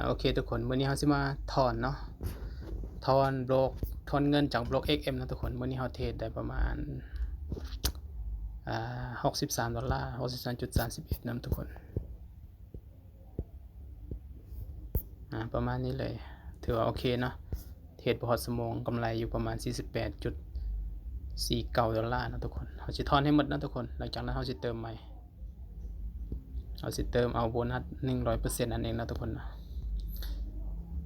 โอเคทุกคนมื้อนี้เราสิมาถอนเนาะถอนบล็อกถอนเงินจากบล็อก XM เนาะทุกคนมื้อนี้เราเทรดได้ประมาณ$63 63.31นะทุกคนประมาณนี้เลยถือว่าโอเคเนาะเทรดบ่ฮอดชั่วโมงกำไรอยู่ประมาณ$48.49นะทุกคนเราสิถอนให้หมดนะทุกคนหลังจากนั้นเราสิเติมใหม่เราสิเติมเอาโบนัส 100% นั่นเองนะทุกคนนะ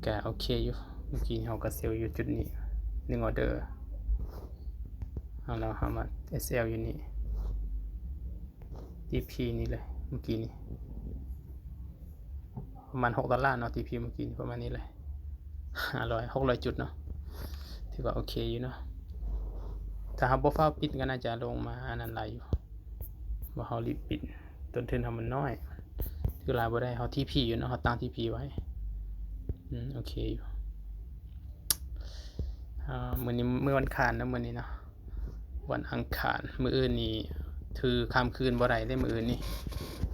ก็โอเคอยู่เมื่อกี้เราก็เซลล์อยู่จุดนี้1ออเดอร์เรามา SL อยู่นี่ TP นี่เลยเมื่อกี้นี้ประมาณ$6เนาะ TP เมื่อกี้ประมาณนี้เลย600จุดเนาะถือว่าโอเคอยู่เนาะถ้าเราบ่ฟ้าวปิดก็น่าจะลงมาอันนั้นหลายอยู่ว่าเรารีบปิดต้นทุนเรามันน้อยคือลายบ่ได้เรา TP อยู่เนาะเราตั้ง TP ไว้โอเคอยู่มื้อนี้มื้อวันอังคารนะมื้อนี้เนาะวันอังคารมื้ออื่นนี่ถือข้ามคืนบ่ได้ได้มื้ออื่นนี่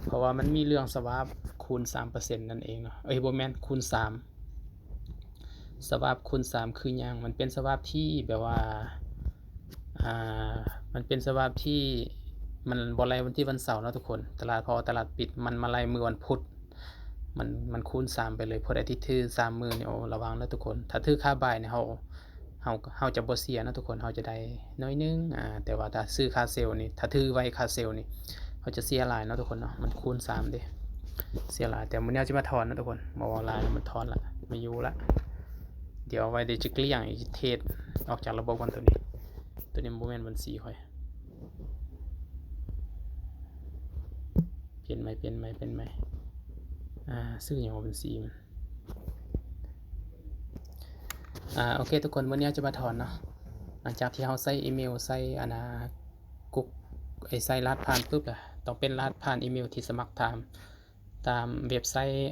เพราะว่ามันมีเรื่องสวาปคูณ 3% นั่นเองเนาะบ่แม่นคูณ3สวาปคูณ3คือหยังมันเป็นสวาปที่แบบว่ามันเป็นสวาปที่มันบ่ไล่วันที่วันเสาร์เนาะทุกคนตลาดพอตลาดปิดมันมาไล่มื้อวันพุธมันคูณ3ไปเลยผู้ใดที่ถือ3มื้อนี่โอ้ระวังเด้อทุกคนถ้าถือค่าบ่ายนี่เราจะบ่เสียนะทุกคนเราจะได้น้อยนึงแต่ว่าถ้าซื้อค่าเซลล์นี่ถ้าถือไว้ค่าเซลล์นี่เขาจะเสียหลายเนาะทุกคนเนาะมันคูณ3เด้เสียหลายแต่มื้อนี้จะมาถอนนะทุกคนบ่ว่าหลายมันถอนละไม่อยู่ละเดี๋ยวเอาไว้เดี๋ยวจะเกลี้ยงเทรดออกจากระบบก่อนตัวนี้บ่แม่นบัญชีค่อยเปลี่ยนใหม่ซื้อหยังว่าบัญชีมันโอเคทุกคนวันนี้จะมาถอนเนาะหลังจากที่เราใส่อีเมลใส่กุ๊กใส่รหัสผ่านปุ๊บล่ะต้องเป็นรหัสผ่านอีเมลที่สมัครตามเว็บไซต์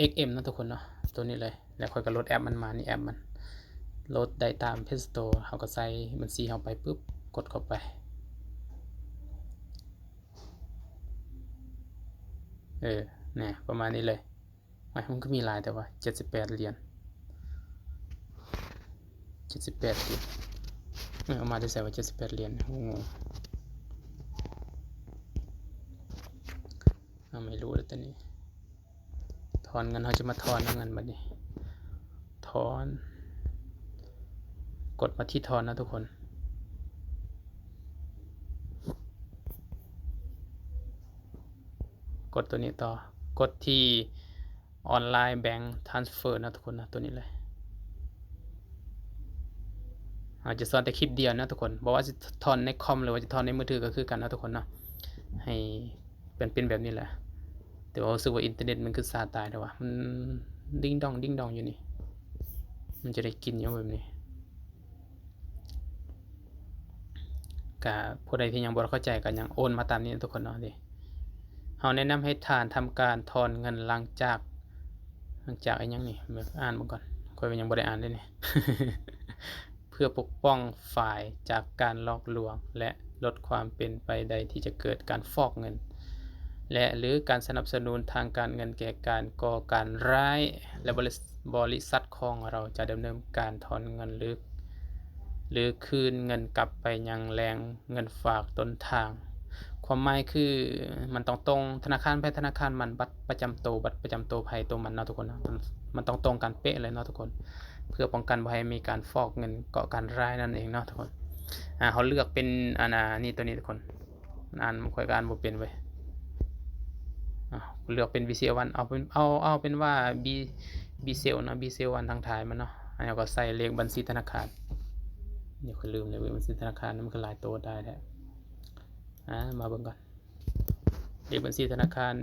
XM นะทุกคนเนาะตัวนี้เลยแล้วค่อยก็โหลดแอปมันมานี่แอปมันโหลดได้ตาม Play Store เราก็ใส่บัญชีเราไปปุ๊บกดเข้าไปเนี่ยประมาณนี้เลยมันก็มีหลายแต่ว่า78 เหรียญเอามาได้ใส่ว่า78 เหรียญงงไม่รู้เลยตอนนี้ถอนเงินเราจะมาถอนเงินบัดนี้ถอนกดมาที่ถอนนะทุกคนกดตัวนี้ต่อกดที่ออนไลน์แบงค์ทรานสเฟอร์นะทุกคนนะตัวนี้เลยอาจจะสอนแต่คลิปเดียวนะทุกคนบอกว่าจะถอนในคอมหรือว่าจะถอนในมือถือก็คือกันนะทุกคนนะให้เป็นแบบนี้แหละแต่ว่ารู้สึกว่าอินเทอร์เน็ตมันคือซาตายแต่ว่ามันดิ้งดองอยู่นี่มันจะได้กินอยู่แบบนี้กับผู้ใดที่ยังบ่เข้าใจกันยังโอนมาตามนี้ทุกคนเนาะดิเราแนะนำให้ทานทำการถอนเงินหลังจากไอ้ยังนี่อ่านมาก่อนค่อยยังบ่ได้อ่านเลยนี่ เพื่อปกป้องฝ่ายจากการหลอกลวงและลดความเป็นไปได้ที่จะเกิดการฟอกเงินและหรือการสนับสนุนทางการเงินแก่การก่อการร้ายและบริษัทของเราจะดำเนินการถอนเงินหรือคืนเงินกลับไปยังแหล่งเงินฝากต้นทางความหมายคือมันต้องตรงธนาคารไปธนาคารมันบัตรประจำตัวไผตัวมันเนาะทุกคนมันต้องตรงกันเป๊ะเลยเนาะทุกคนเพื่อป้องกันบ่ให้มีการฟอกเงินก่อการร้ายนั่นเองเนาะทุกคนเขาเลือกเป็นนี่ตัวนี้ทุกคนอ่านค่อยอ่านบ่เป็นเว้ยเลือกเป็น BCL1 เอาเป็นว่า BCL นะ BCL1 ทางท้ายมันเนาะอันนี้ก็ใส่เลขบัญชีธนาคารเดี๋ยวค่อยลืมเลยบัญชีธนาคารมันก็หลายตัวได้แท้มาเบิ่งก่อนเลขบัญชีธนาคาร1612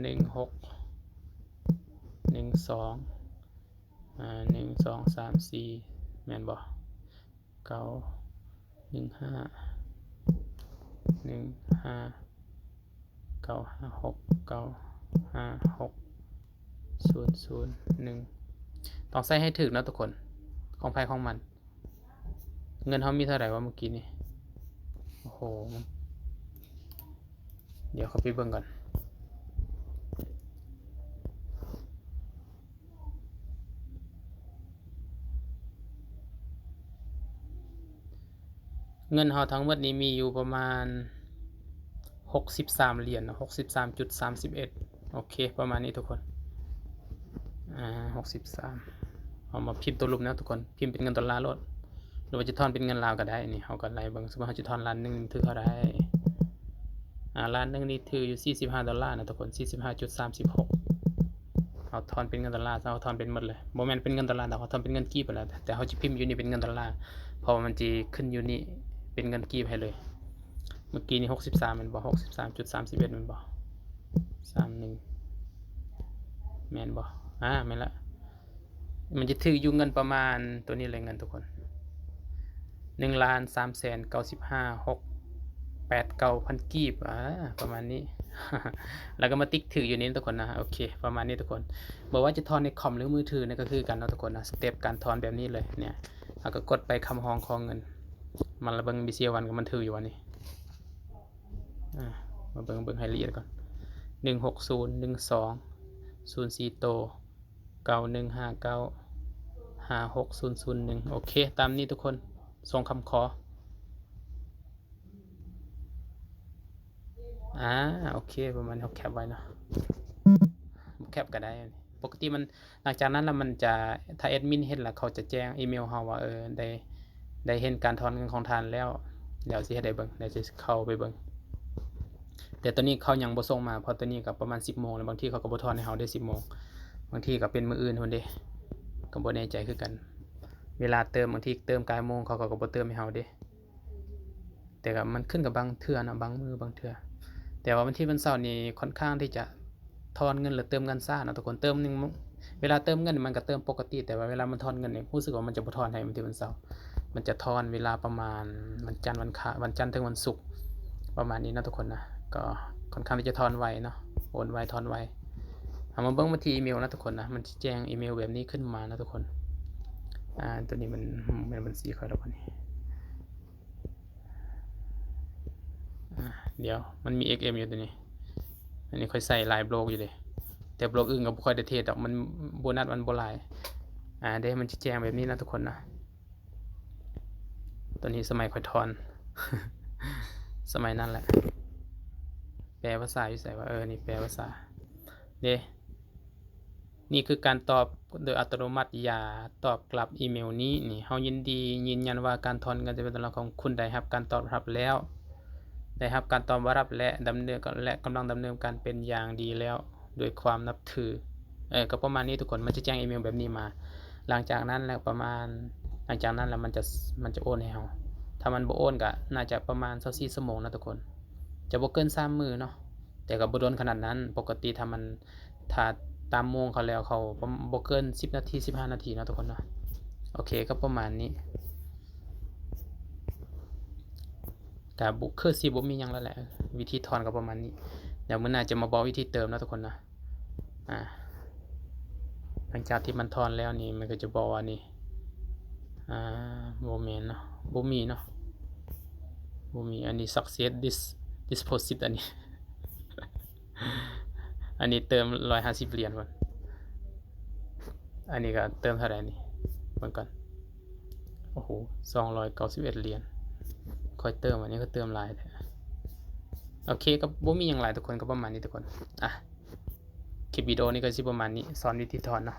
1234แม่นบ่915 956 956 001ต้องใส่ให้ถึกนะทุกคนของไผของมันเงินเฮามีเท่าไหร่วะเมื่อกี้นี่โอ้โหเดี๋ยวเขาไปเบิ่งก่อน เงินเฮาทั้งหมดนี้มีอยู่ประมาณ63เหรียญเนาะ63.31โอเคประมาณนี้ทุกคน63เอามาพิมพ์ตัวรูปนะทุกคนพิมพ์เป็นเงินดอลลาร์โลดหรือว่าจะทอนเป็นเงินลาวก็ได้นี่เฮาก็ไล่เบิ่งสมมุติเฮาจะทอนล้านนึงถือเท่าใดล้านนึงนี่ถืออยู่$45นะทุกคน45.36เอาทอนเป็นเงินดอลลาร์เอาทอนเป็นหมดเลยบ่แม่นเป็นเงินดอลลาร์ดอกเขาทอนเป็นเงินกีบไปแล้วแต่เฮาสิพิมพ์อยู่นี่เป็นเงินดอลลาร์เพราะว่ามันสิขึ้นอยู่นี่เป็นเงินกีบให้เลยเมื่อกี้นี่63แม่นบ่63.31แม่นบ่31แม่นบ่แม่นละมันจะถืออยู่เงินประมาณตัวนี้เลยเงินทุกคน1,395,689,000กีบประมาณนี้ แล้วก็มาติ๊กถืออยู่นี้ทุกคนนะโอเคประมาณนี้ทุกคนบอกว่าจะทอนในคอมหรือมือถือนี่ก็คือกันเนาะทุกคนนะสเต็ปการทอนแบบนี้เลยเนี่ยแล้วก็กดไปคำห้องของเงินมันระเบิงบีเซียวันก็มันถืออยู่วันนี้มาเบิ่งให้ละเอียดก่อน1601204โต9159560001โอเคตามนี้ทุกคนส่งคำขอโอเคประมาณเขาแคปไว้เนาะแคปก็ได้ปกติมันหลังจากนั้นแล้วมันจะถ้าแอดมินเห็นแล้วเขาจะแจ้งอีเมลเฮาว่าได้เห็นการถอนเงินของทานแล้วเดี๋ยวสิให้ได้เบิ่งเดี๋ยวสิเข้าไปเบิ่งแต่ตอนนี้เขายังบ่ส่งมาเพราะตอนนี้ก็ประมาณ 10:00 นแล้วบางทีเขาก็บ่ถอนให้เฮาได้ 10:00 นบางทีก็เป็นมื้ออื่นพุ่นเด้ก็บ่แน่ใจคือกันเวลาเติมบางทีเติม9 โมงเขาก็บ่เติมให้เฮาเด้แต่ก็มันขึ้นกับบางเทื่อนะบางมื้อบางเทื่อแต่ว่าวันที่วันเสาร์นี่ค่อนข้างที่จะทอนเงินหรือเติมเงินซ่านะทุกคนเติมนึงเวลาเติมเงินมันก็เติมปกติแต่ว่าเวลามันทอนเงินเนี่ยรู้สึกว่ามันจะบ่ทอนให้วันที่วันเสาร์มันจะทอนเวลาประมาณวันจันทร์วันจันทร์ถึงวันศุกร์ประมาณนี้นะทุกคนนะก็ค่อนข้างที่จะทอนไวเนาะโอนไวทอนไวเอามาเบิ่งมาที่อีเมลนะทุกคนนะมันจะแจ้งอีเมลแบบนี้ขึ้นมานะทุกคนตัวนี้มันบัญชีเขาแล้วนี่เดี๋ยวมันมี XM อยู่ตัวนี้อันนี้ค่อยใส่ลายบล็อกอยู่เลยแต่บล็อกอื่นก็บ่ค่อยได้เทสดอกมันโบนัสมันบ่หลายเดี๋ยวมันจะแจ้งแบบนี้นะทุกคนนะตัวนี้สมัยค่อยทอน สมัยนั้นแหละแปลภาษาอยู่ใส่ว่านี่แปลภาษาเด้นี่คือการตอบโดยอัตโนมัติอย่าตอบกลับอีเมลนี้นี่เฮายินดียืนยันว่าการถอนเงินจะเป็นตัวของคุณได้รับการตอบรับแล้วได้รับการตอบรับและกำลังดำเนินการเป็นอย่างดีแล้วโดยความนับถือก็ประมาณนี้ทุกคนมันจะแจ้งอีเมลแบบนี้มาหลังจากนั้นแล้วมันจะโอนให้เฮาถ้ามันบ่โอนก็น่าจะประมาณ24ชั่วโมงนะทุกคนจะบ่เกิน3มื้อเนาะแต่ก็บ่โดนขนาดนั้นปกติถ้าตามโมงเขาแล้วเขาบ่เกิน10นาที15นาทีเนาะทุกคนเนาะโอเคก็ประมาณนี้แต่คือสิบ่มีหยังแล้วแหละวิธีถอนก็ประมาณนี้เดี๋ยวมื้อหน้าจะมาบอกวิธีเติมนะทุกคนนะหลังจากที่มันถอนแล้วนี่มันก็จะบอกว่านี่บ่แม่นเนาะบ่มีเนาะบ่มีอันนี้ success deposit อันนี้ อันนี้เติม150เหรียญก่อนอันนี้ก็เติมเท่าไหร่นี่เบิ่งก่อนโอ้โห291เหรียญค่อยเติมอันนี้ก็เติมหลายแท้โอเคก็บ่มีหยังหลายทุกคนก็ประมาณนี้ทุกคนคลิปวิดีโอนี้ก็สิประมาณนี้สอนวิธีถอนเนาะ